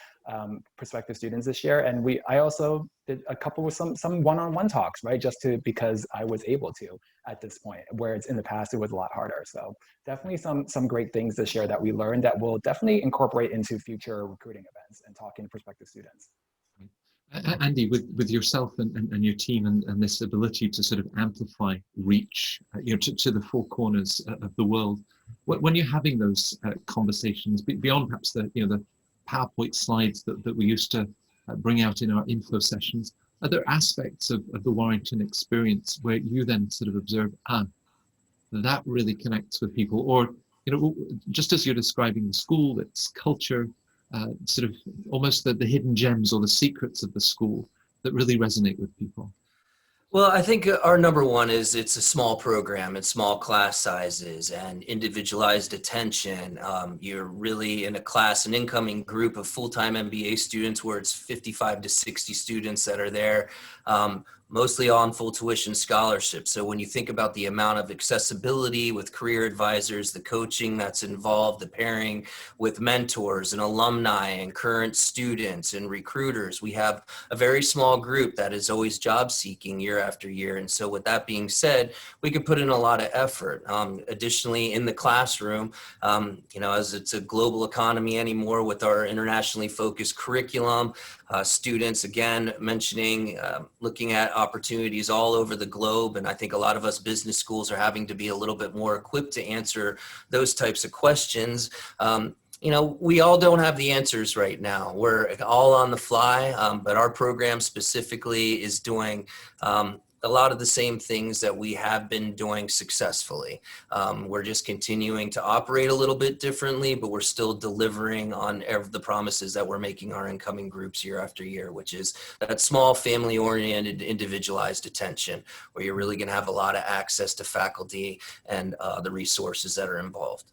prospective students this year. And I also did a couple with some one-on-one talks, right? Just because I was able to at this point, whereas in the past it was a lot harder. So definitely some great things this year that we learned that we'll definitely incorporate into future recruiting events and talking to prospective students. Andy, with yourself and your team and this ability to sort of amplify reach, to the four corners of the world, when you're having those conversations, beyond perhaps the PowerPoint slides that we used to bring out in our info sessions, are there aspects of the Warrington experience where you then sort of observe, that really connects with people? Or, just as you're describing the school, its culture, sort of almost the hidden gems or the secrets of the school that really resonate with people? Well, I think our number one is it's a small program, it's small class sizes and individualized attention. You're really in a class, an incoming group of full-time MBA students where it's 55 to 60 students that are there, mostly on full tuition scholarships. So when you think about the amount of accessibility with career advisors, the coaching that's involved, the pairing with mentors and alumni and current students and recruiters, we have a very small group that is always job seeking year after year. And so with that being said, we could put in a lot of effort. Additionally, in the classroom, as it's a global economy anymore with our internationally focused curriculum, students, again, mentioning, looking at opportunities all over the globe. And I think a lot of us business schools are having to be a little bit more equipped to answer those types of questions. We all don't have the answers right now. We're all on the fly, but our program specifically is doing a lot of the same things that we have been doing successfully. We're just continuing to operate a little bit differently, but we're still delivering on the promises that we're making our incoming groups year after year, which is that small family-oriented, individualized attention, where you're really gonna have a lot of access to faculty and the resources that are involved.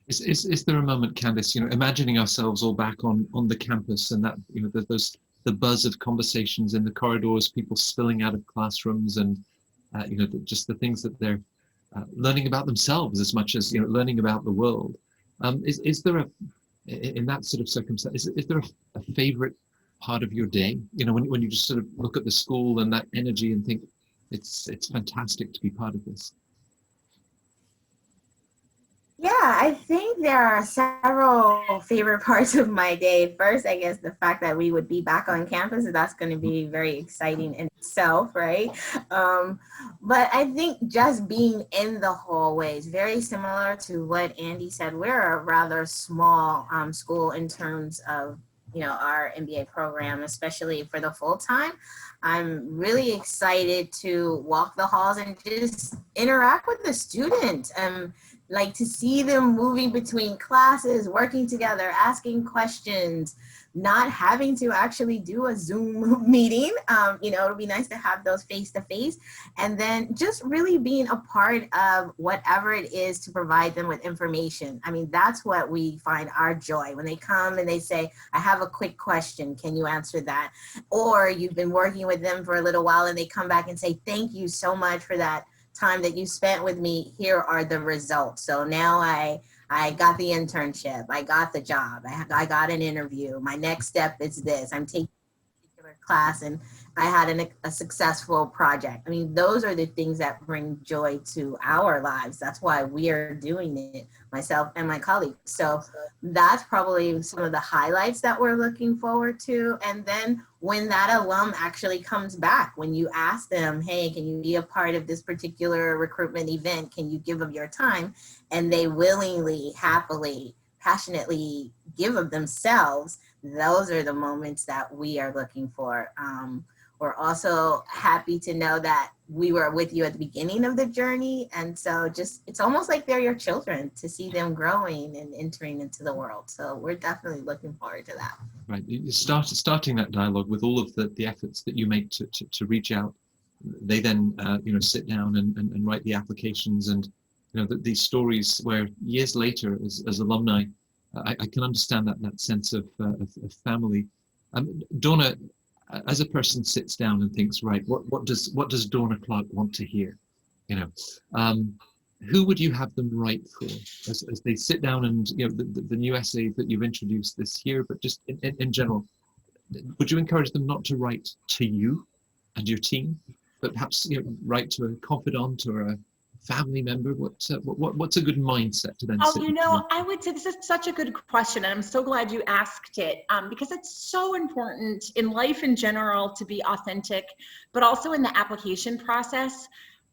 Is there a moment, Candice, imagining ourselves all back on the campus and that, the buzz of conversations in the corridors, people spilling out of classrooms, and just the things that they're learning about themselves as much as learning about the world. Is there in that sort of circumstance, is there a favorite part of your day? When you just sort of look at the school and that energy and think it's fantastic to be part of this. Yeah, I think there are several favorite parts of my day. First, I guess the fact that we would be back on campus, that's going to be very exciting in itself, right? But I think just being in the hallways, very similar to what Andy said, we're a rather small school in terms of our MBA program, especially for the full time. I'm really excited to walk the halls and just interact with the students. Like to see them moving between classes, working together, asking questions, not having to actually do a Zoom meeting. It'll be nice to have those face-to-face, and then just really being a part of whatever it is to provide them with information. I mean, that's what we find our joy when they come and they say, I have a quick question, can you answer that? Or you've been working with them for a little while and they come back and say, thank you so much for that time that you spent with me. Here are the results. So now I got the internship, I got the job, I got an interview. My next step is this. I'm taking a particular class and I had a successful project. I mean, those are the things that bring joy to our lives. That's why we are doing it, myself and my colleagues. So that's probably some of the highlights that we're looking forward to. And then when that alum actually comes back, when you ask them, hey, can you be a part of this particular recruitment event? Can you give of your time? And they willingly, happily, passionately give of themselves. Those are the moments that we are looking for. We're also happy to know that we were with you at the beginning of the journey. And so it's almost like they're your children, to see them growing and entering into the world. So we're definitely looking forward to that. Right. You starting that dialogue with all of the efforts that you make to reach out. They then, sit down and write the applications, and, these stories where years later as alumni, I can understand that sense of family. Donna, as a person sits down and thinks, right, what does Donna Clark want to hear? Who would you have them write for as they sit down and, the new essay that you've introduced this year, but just in general, would you encourage them not to write to you and your team, but perhaps, write to a confidant or a family member? What's a good mindset to then Oh, sit? I would say this is such a good question, and I'm so glad you asked it, because it's so important in life in general to be authentic, but also in the application process.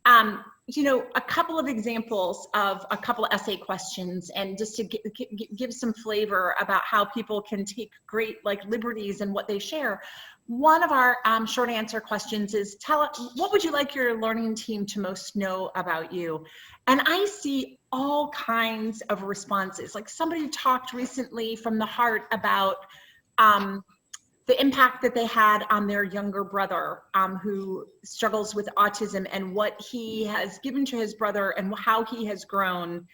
A couple of examples of a couple of essay questions, and just to give some flavor about how people can take great liberties in what they share. One of our short answer questions is, what would you like your learning team to most know about you? And I see all kinds of responses. Like somebody talked recently from the heart about the impact that they had on their younger brother who struggles with autism, and what he has given to his brother and how he has grown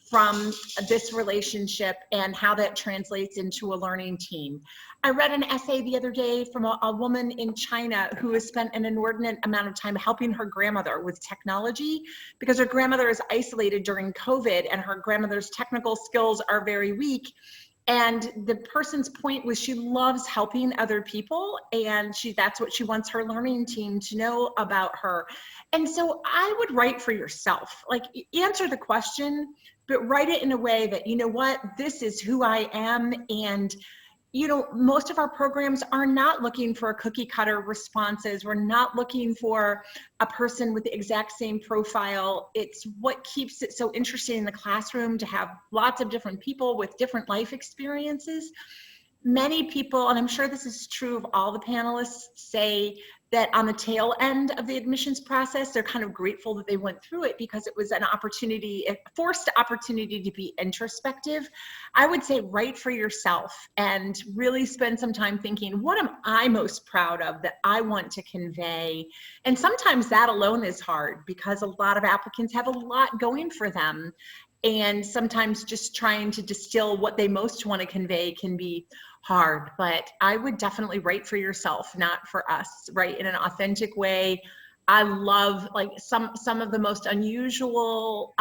from this relationship and how that translates into a learning team. I read an essay the other day from a woman in China who has spent an inordinate amount of time helping her grandmother with technology, because her grandmother is isolated during COVID and her grandmother's technical skills are very weak. And the person's point was she loves helping other people, and that's what she wants her learning team to know about her. And so I would write for yourself, answer the question, but write it in a way that, this is who I am. And most of our programs are not looking for cookie cutter responses. We're not looking for a person with the exact same profile. It's what keeps it so interesting in the classroom to have lots of different people with different life experiences. Many people, and I'm sure this is true of all the panelists, say that on the tail end of the admissions process, they're kind of grateful that they went through it because it was a forced opportunity to be introspective. I would say write for yourself and really spend some time thinking, what am I most proud of that I want to convey? And sometimes that alone is hard because a lot of applicants have a lot going for them. And sometimes just trying to distill what they most want to convey can be hard, but I would definitely write for yourself, not for us, write in an authentic way. I love some of the most unusual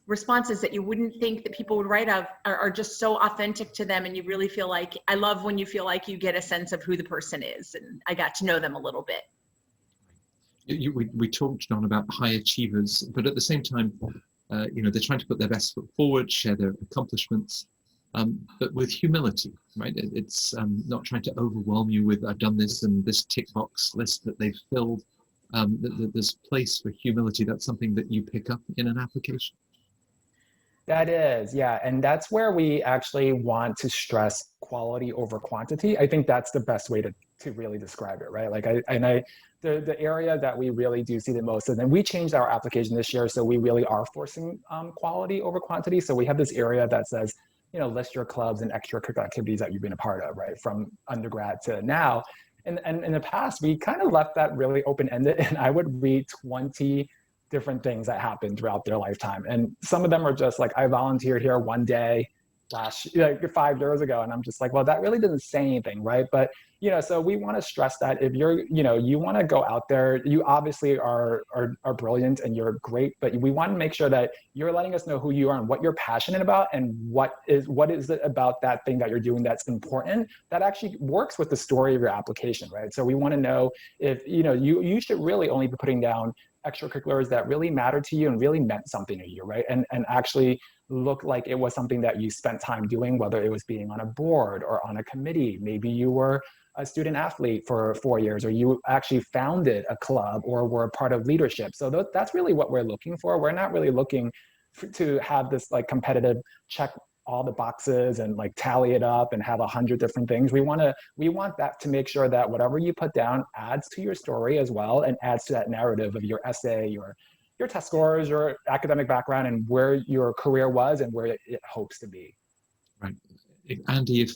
responses that you wouldn't think that people would write of are just so authentic to them, and you really feel like, I love when you feel like you get a sense of who the person is, and I got to know them a little bit. We talked, John, about high achievers, but at the same time, they're trying to put their best foot forward, share their accomplishments, but with humility, right? It's not trying to overwhelm you with, I've done this and this tick box list that they've filled. There's place for humility. That's something that you pick up in an application. That is, yeah. And that's where we actually want to stress quality over quantity. I think that's the best way to really describe it, right? The area that we really do see the most, and then we changed our application this year, so we really are forcing quality over quantity. So we have this area that says, list your clubs and extracurricular activities that you've been a part of, right, from undergrad to now. And in the past, we kind of left that really open-ended, and I would read 20 different things that happened throughout their lifetime. And some of them are just I volunteered here one day 5 years ago, and I'm just well, that really doesn't say anything, right? But so we want to stress that if you're you want to go out there, you obviously are brilliant and you're great, but we want to make sure that you're letting us know who you are and what you're passionate about, and what is it about that thing that you're doing that's important, that actually works with the story of your application, right? So we want to know if you should really only be putting down extracurriculars that really matter to you and really meant something to you, right? And actually look like it was something that you spent time doing, whether it was being on a board or on a committee. Maybe you were a student athlete for 4 years, or you actually founded a club or were a part of leadership. So that's really what we're looking for. We're not really looking to have this competitive check all the boxes and tally it up and have 100 different things. We want that to make sure that whatever you put down adds to your story as well, and adds to that narrative of your essay, your test scores, your academic background, and where your career was and where it hopes to be. Right. Andy, if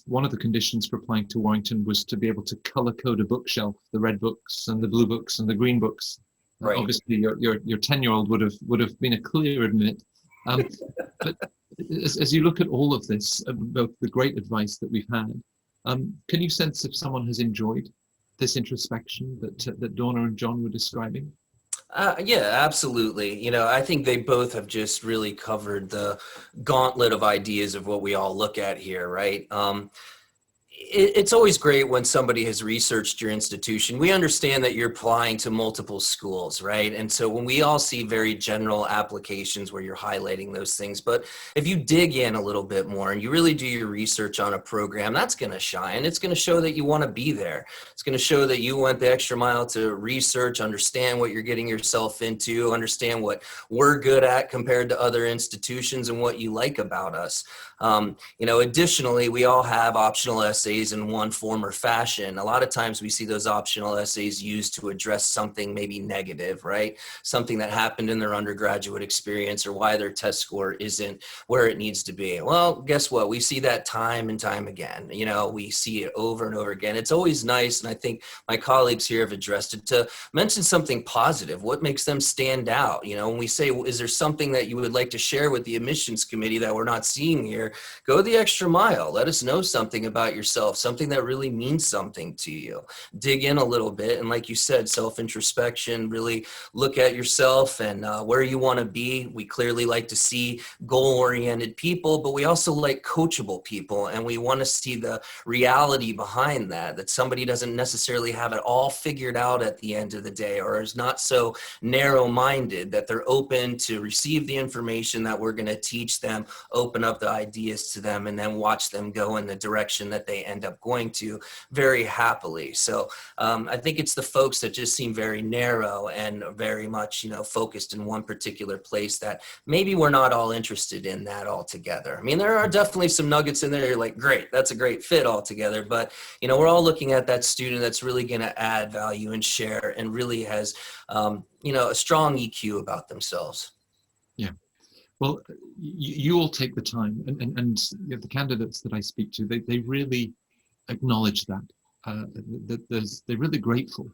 one of the conditions for applying to Warrington was to be able to color code a bookshelf, the red books and the blue books and the green books, right, obviously your 10-year-old would have been a clear admit. But as you look at all of this, both the great advice that we've had, can you sense if someone has enjoyed this introspection that Donna and John were describing? Yeah, absolutely. I think they both have just really covered the gauntlet of ideas of what we all look at here, right? it's always great when somebody has researched your institution. We understand that you're applying to multiple schools, right? And so when we all see very general applications where you're highlighting those things, but if you dig in a little bit more and you really do your research on a program, that's going to shine. It's going to show that you want to be there. It's going to show that you went the extra mile to research, understand what you're getting yourself into, understand what we're good at compared to other institutions and what you like about us. Additionally, we all have optional essays in one form or fashion. A lot of times we see those optional essays used to address something maybe negative, right? Something that happened in their undergraduate experience or why their test score isn't where it needs to be. Well, guess what? We see that time and time again. We see it over and over again. It's always nice, and I think my colleagues here have addressed it, to mention something positive. What makes them stand out? When we say, is there something that you would like to share with the admissions committee that we're not seeing here? Go the extra mile. Let us know something about yourself, something that really means something to you. Dig in a little bit. And like you said, self-introspection, really look at yourself and where you want to be. We clearly like to see goal-oriented people, but we also like coachable people. And we want to see the reality behind that somebody doesn't necessarily have it all figured out at the end of the day, or is not so narrow-minded, that they're open to receive the information that we're going to teach them, open up the ideas to them, and then watch them go in the direction that they end up going to very happily. So I think it's the folks that just seem very narrow and very much, focused in one particular place that maybe we're not all interested in that altogether. I mean, there are definitely some nuggets in there. You're like, great, that's a great fit altogether. But, we're all looking at that student that's really going to add value and share and really has, a strong EQ about themselves. Yeah. Well, you all take the time, and the candidates that I speak to, they really acknowledge that. They're really grateful.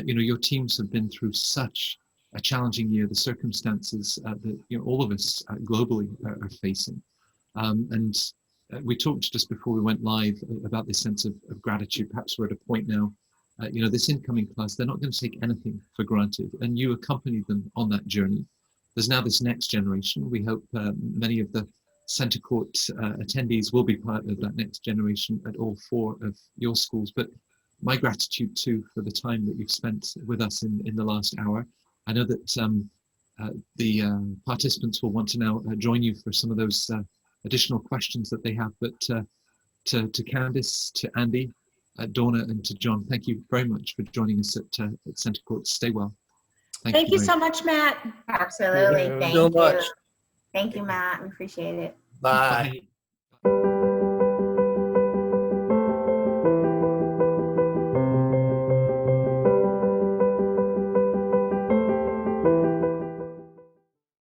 Your teams have been through such a challenging year, the circumstances that all of us globally are facing. And we talked just before we went live about this sense of gratitude. Perhaps we're at a point now, this incoming class, they're not going to take anything for granted, and you accompanied them on that journey. There's now this next generation. We hope many of the Centre Court attendees will be part of that next generation at all 4 of your schools. But my gratitude too for the time that you've spent with us in the last hour. I know that the participants will want to now join you for some of those additional questions that they have. But to Candice, to Andy, Donna, and to John, thank you very much for joining us at Centre Court. Stay well. Thank you so much, Matt. Absolutely. Thank you so much. Thank you, Matt. We appreciate it. Bye.